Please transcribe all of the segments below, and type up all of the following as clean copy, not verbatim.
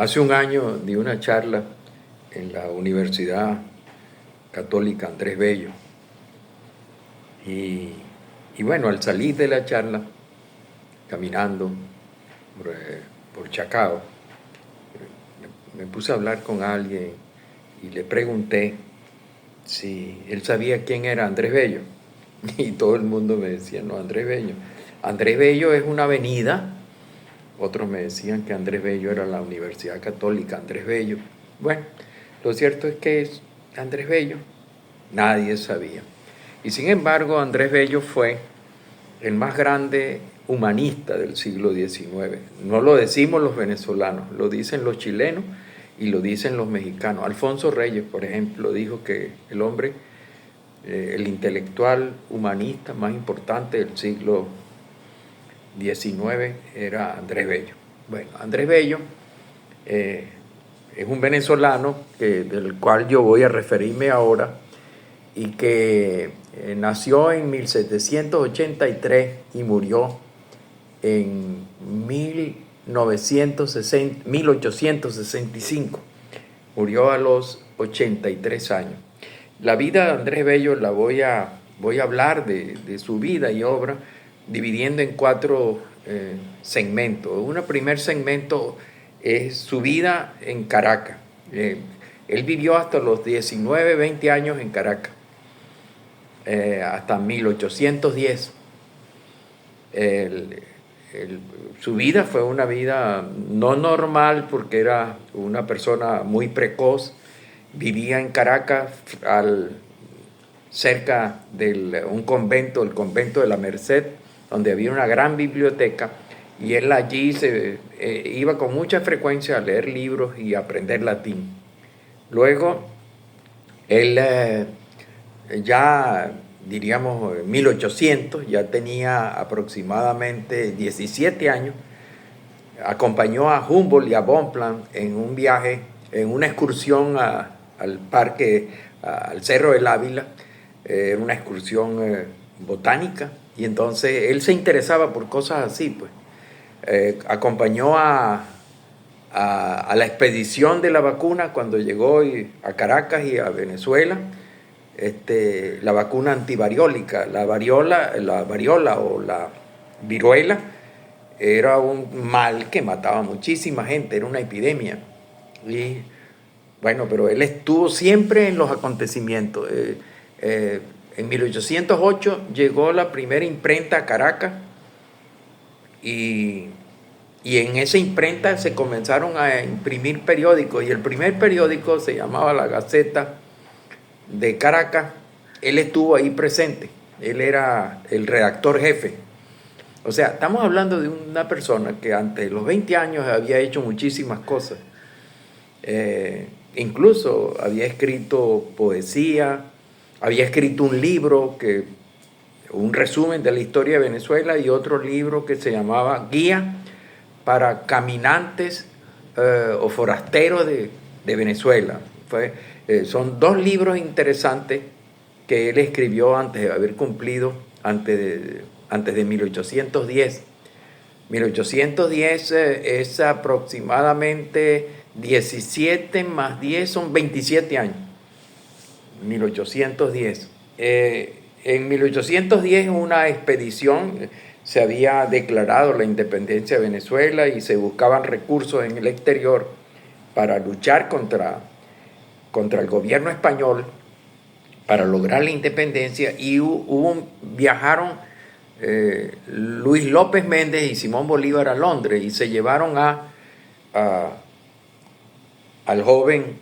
Hace un año di una charla en la Universidad Católica Andrés Bello y bueno, al salir de la charla, caminando por Chacao, me puse a hablar con alguien y le pregunté si él sabía quién era Andrés Bello. Y todo el mundo me decía, no, Andrés Bello. Andrés Bello es una avenida. Otros me decían que Andrés Bello era la Universidad Católica Andrés Bello. Bueno, lo cierto es que es Andrés Bello. Nadie sabía. Y sin embargo, Andrés Bello fue el más grande humanista del siglo XIX. No lo decimos los venezolanos, lo dicen los chilenos y lo dicen los mexicanos. Alfonso Reyes, por ejemplo, dijo que el hombre, el intelectual humanista más importante del siglo XIX era Andrés Bello. Bueno, Andrés Bello es un venezolano del cual yo voy a referirme ahora y que nació en 1783 y murió en 1865. Murió a los 83 años. La vida de Andrés Bello la voy a hablar de su vida y obra dividiendo en cuatro segmentos. Un primer segmento es su vida en Caracas. Él vivió hasta los 19, 20 años en Caracas, hasta 1810. Su vida fue una vida no normal porque era una persona muy precoz. Vivía en Caracas cerca de un convento, el convento de la Merced, donde había una gran biblioteca, y él allí iba con mucha frecuencia a leer libros y a aprender latín. Luego, él ya, diríamos, en 1800, ya tenía aproximadamente 17 años, acompañó a Humboldt y a Bonpland en un viaje, en una excursión al parque, al Cerro del Ávila, una excursión botánica, y entonces él se interesaba por cosas así, pues. Acompañó a la expedición de la vacuna cuando llegó a Caracas y a Venezuela, la vacuna antivariólica, la variola o la viruela, era un mal que mataba a muchísima gente, era una epidemia. Y bueno, pero él estuvo siempre en los acontecimientos. En 1808 llegó la primera imprenta a Caracas y en esa imprenta se comenzaron a imprimir periódicos, y el primer periódico se llamaba La Gaceta de Caracas. Él estuvo ahí presente, él era el redactor jefe. O sea, estamos hablando de una persona que antes de los 20 años había hecho muchísimas cosas. Incluso había escrito poesía, había escrito un libro, un resumen de la historia de Venezuela, y otro libro que se llamaba Guía para caminantes o forasteros de Venezuela. Son dos libros interesantes que él escribió antes de haber cumplido, antes de 1810. 1810 es aproximadamente 17 más 10, son 27 años. 1810. En 1810 una expedición, se había declarado la independencia de Venezuela y se buscaban recursos en el exterior para luchar contra el gobierno español, para lograr la independencia, y viajaron Luis López Méndez y Simón Bolívar a Londres y se llevaron al joven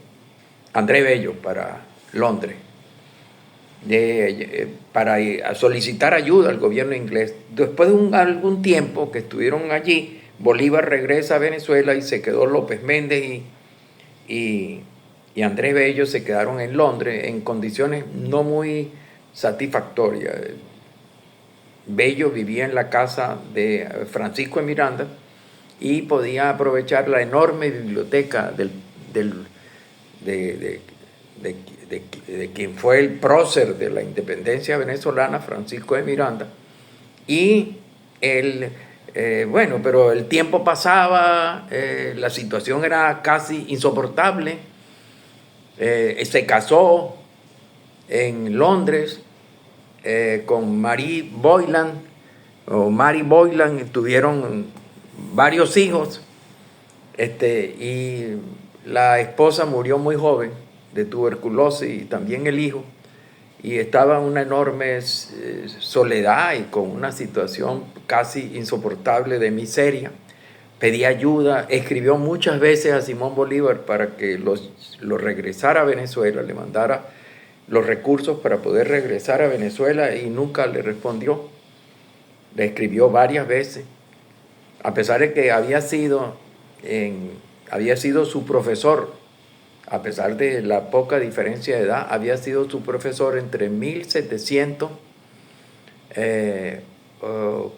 Andrés Bello para Londres, para solicitar ayuda al gobierno inglés. Después de algún tiempo que estuvieron allí, Bolívar regresa a Venezuela y se quedó López Méndez y Andrés Bello se quedaron en Londres en condiciones no muy satisfactorias. Bello vivía en la casa de Francisco de Miranda y podía aprovechar la enorme biblioteca de quien fue el prócer de la independencia venezolana, Francisco de Miranda, y él Bueno, pero el tiempo pasaba, la situación era casi insoportable. Se casó en Londres con Mary Boylan, o Mary Boylan, tuvieron varios hijos, y la esposa murió muy joven de tuberculosis y también el hijo, y estaba en una enorme soledad y con una situación casi insoportable de miseria. Pedía ayuda, escribió muchas veces a Simón Bolívar para que lo regresara a Venezuela, le mandara los recursos para poder regresar a Venezuela, y nunca le respondió. Le escribió varias veces, a pesar de que había sido su profesor, a pesar de la poca diferencia de edad, había sido su profesor entre 1700,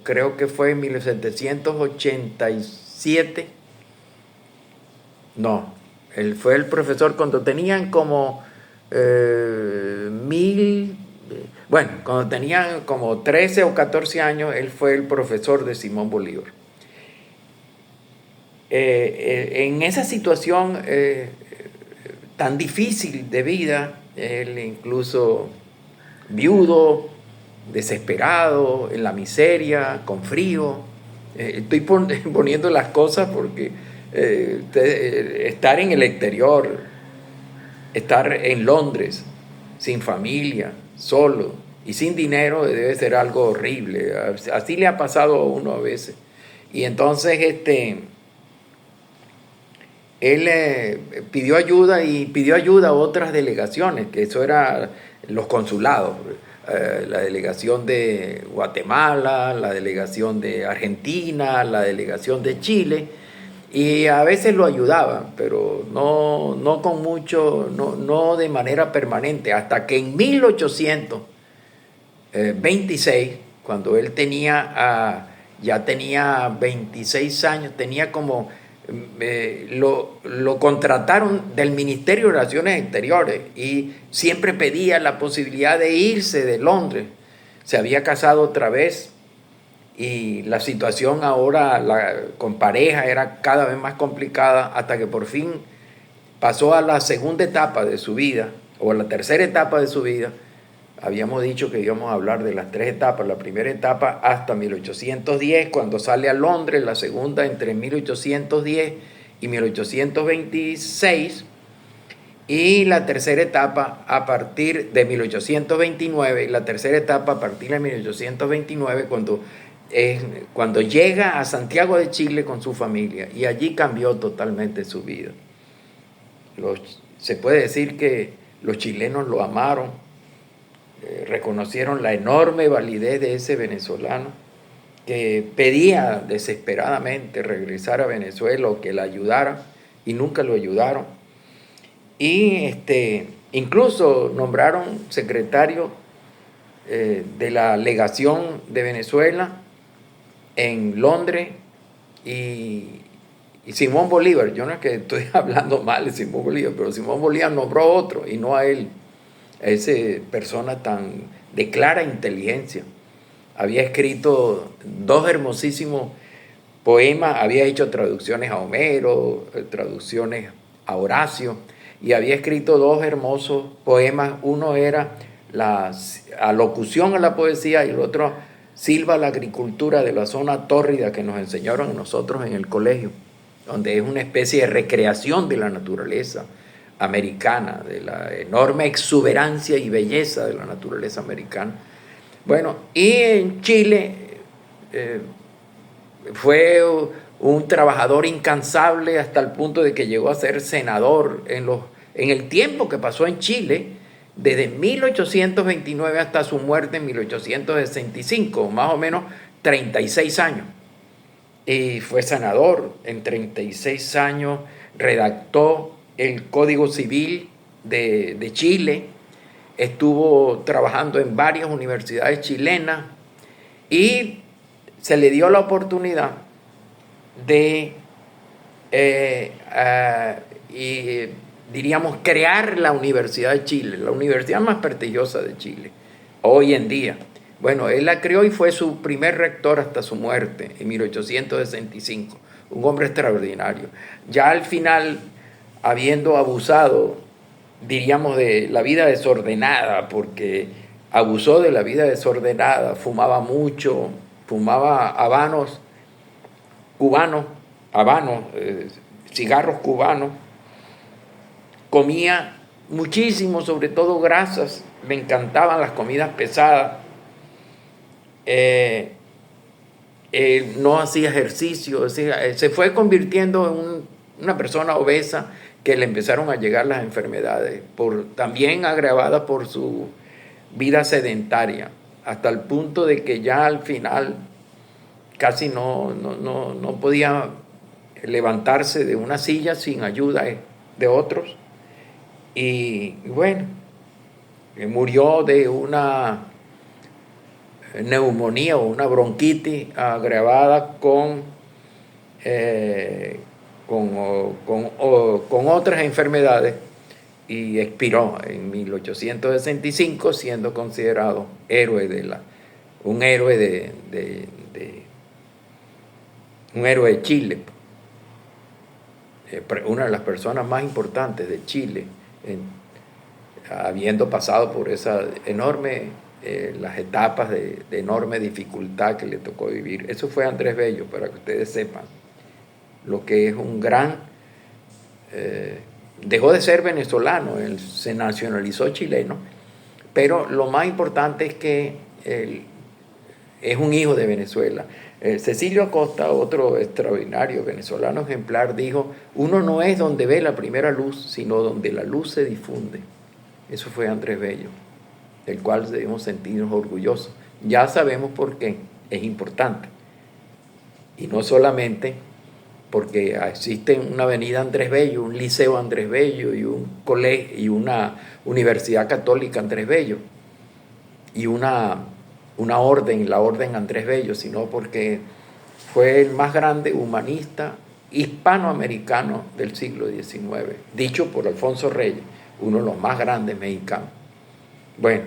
creo que fue en 1787. No, él fue el profesor cuando tenían como cuando tenían como 13 o 14 años, él fue el profesor de Simón Bolívar. En esa situación tan difícil de vida, él incluso viudo, desesperado, en la miseria, con frío. Estoy poniendo las cosas porque estar en el exterior, estar en Londres, sin familia, solo y sin dinero, debe ser algo horrible. Así le ha pasado a uno a veces. Y entonces él pidió ayuda, y pidió ayuda a otras delegaciones, que eso era los consulados, la delegación de Guatemala, la delegación de Argentina, la delegación de Chile, y a veces lo ayudaban, pero no con mucho, no de manera permanente, hasta que en 1826, cuando él ya tenía 26 años, tenía como lo contrataron del Ministerio de Relaciones Exteriores, y siempre pedía la posibilidad de irse de Londres. Se había casado otra vez, y la situación ahora con pareja era cada vez más complicada, hasta que por fin pasó a la segunda etapa de su vida, o a la tercera etapa de su vida. Habíamos dicho que íbamos a hablar de las tres etapas. La primera etapa hasta 1810, cuando sale a Londres; la segunda entre 1810 y 1826, y la tercera etapa a partir de 1829, y la tercera etapa a partir de 1829, cuando llega a Santiago de Chile con su familia, y allí cambió totalmente su vida. Se puede decir que los chilenos lo amaron, reconocieron la enorme validez de ese venezolano que pedía desesperadamente regresar a Venezuela o que la ayudara, y nunca lo ayudaron. Y incluso nombraron secretario de la legación de Venezuela en Londres, y Simón Bolívar, yo no es que estoy hablando mal de Simón Bolívar, pero Simón Bolívar nombró a otro y no a él, a esa persona tan de clara inteligencia. Había escrito 2 hermosísimos poemas, había hecho traducciones a Homero, traducciones a Horacio, y había escrito 2 hermosos poemas. Uno era la alocución a la poesía, y el otro Silva la agricultura, de la zona tórrida, que nos enseñaron a nosotros en el colegio, donde es una especie de recreación de la naturaleza americana, de la enorme exuberancia y belleza de la naturaleza americana. Bueno, y en Chile fue un trabajador incansable hasta el punto de que llegó a ser senador en el tiempo que pasó en Chile, desde 1829 hasta su muerte en 1865, más o menos 36 años. Y fue senador en 36 años, redactó el Código Civil de Chile, estuvo trabajando en varias universidades chilenas, y se le dio la oportunidad de, diríamos, crear la Universidad de Chile, la universidad más prestigiosa de Chile hoy en día, Bueno, él la crió y fue su primer rector hasta su muerte en 1865. Un hombre extraordinario. Ya al final, habiendo abusado, diríamos, de la vida desordenada, porque abusó de la vida desordenada, fumaba mucho, fumaba habanos cubanos, cigarros cubanos, comía muchísimo, sobre todo grasas, le encantaban las comidas pesadas, no hacía ejercicio, se fue convirtiendo en una persona obesa que le empezaron a llegar las enfermedades, también agravadas por su vida sedentaria, hasta el punto de que ya al final casi no podía levantarse de una silla sin ayuda de otros. Y bueno, murió de una neumonía o una bronquitis agravada con otras enfermedades, y expiró en 1865 siendo considerado un héroe de Chile, una de las personas más importantes de Chile, habiendo pasado por esa las etapas de enorme dificultad que le tocó vivir. Eso fue Andrés Bello, para que ustedes sepan lo que es un gran... dejó de ser venezolano, él se nacionalizó chileno, pero lo más importante es que él es un hijo de Venezuela. Cecilio Acosta, otro extraordinario venezolano ejemplar, dijo: uno no es donde ve la primera luz, sino donde la luz se difunde. Eso fue Andrés Bello, del cual debemos sentirnos orgullosos. Ya sabemos por qué es importante. Y no solamente porque existe una avenida Andrés Bello, un liceo Andrés Bello y un colegio y una universidad católica Andrés Bello y una orden, la orden Andrés Bello, sino porque fue el más grande humanista hispanoamericano del siglo XIX, dicho por Alfonso Reyes, uno de los más grandes mexicanos. Bueno,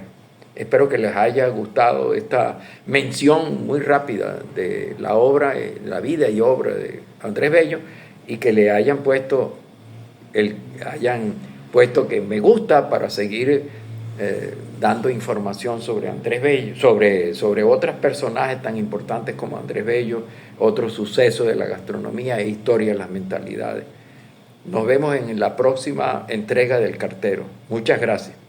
espero que les haya gustado esta mención muy rápida de la obra, la vida y obra de Andrés Bello, y que le hayan puesto que me gusta para seguir dando información sobre Andrés Bello, sobre otros personajes tan importantes como Andrés Bello, otros sucesos de la gastronomía e historia de las mentalidades. Nos vemos en la próxima entrega del Cartero. Muchas gracias.